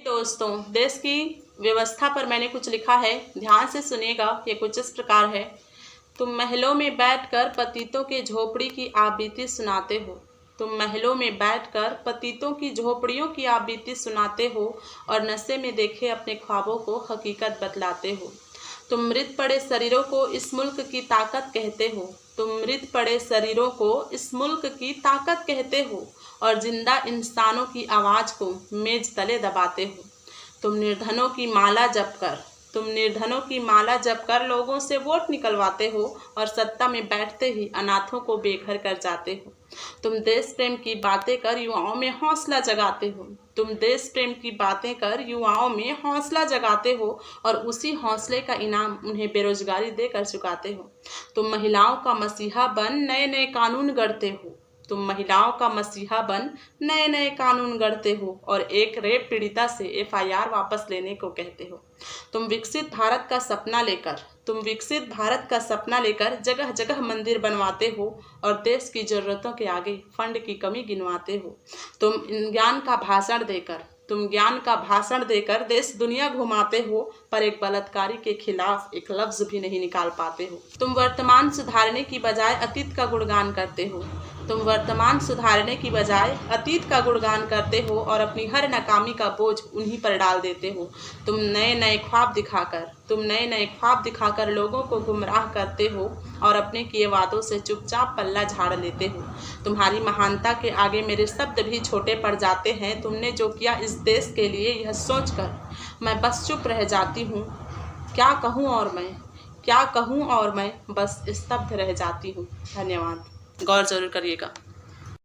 दोस्तों, देश की व्यवस्था पर मैंने कुछ लिखा है, ध्यान से सुनिएगा। ये कुछ इस प्रकार है। तुम महलों में बैठकर पतितों के झोपड़ी की आप बीती सुनाते हो। तुम महलों में बैठकर पतितों की झोपड़ियों की आप बीती सुनाते हो और नशे में देखे अपने ख्वाबों को हकीकत बतलाते हो। तुम मृत पड़े शरीरों को इस मुल्क की ताकत कहते हो। तुम मृत पड़े शरीरों को इस मुल्क की ताकत कहते हो और जिंदा इंसानों की आवाज़ को मेज तले दबाते हो। तुम निर्धनों की माला जप कर लोगों से वोट निकलवाते हो और सत्ता में बैठते ही अनाथों को बेघर कर जाते हो। तुम देश प्रेम की बातें कर युवाओं में हौसला जगाते हो। तुम देश प्रेम की बातें कर युवाओं में हौसला जगाते हो और उसी हौसले का इनाम उन्हें बेरोजगारी देकर चुकाते हो। तुम महिलाओं का मसीहा बन नए नए कानून गढ़ते हो। तुम महिलाओं का मसीहा बन नए नए कानून गढ़ते हो और एक रेप पीड़िता से एफआईआर वापस लेने को कहते हो। तुम विकसित भारत का सपना लेकर जगह जगह मंदिर बनवाते हो और देश की ज़रूरतों के आगे फंड की कमी गिनवाते हो। तुम ज्ञान का भाषण देकर देश दुनिया घुमाते हो पर एक बलात्कारी के खिलाफ एक लफ्ज़ भी नहीं निकाल पाते हो। तुम वर्तमान सुधारने की बजाय अतीत का गुणगान करते हो। तुम वर्तमान सुधारने की बजाय अतीत का गुणगान करते हो और अपनी हर नाकामी का बोझ उन्हीं पर डाल देते हो। तुम नए नए ख्वाब दिखाकर लोगों को गुमराह करते हो और अपने किए वादों से चुपचाप पल्ला झाड़ लेते हो। तुम्हारी महानता के आगे मेरे शब्द भी छोटे पड़ जाते हैं। तुमने जो किया इस देश के लिए, यह सोचकर मैं बस चुप रह जाती हूँ। क्या कहूँ और मैं बस स्तब्ध रह जाती हूँ। धन्यवाद। गौर जरूर करिएगा।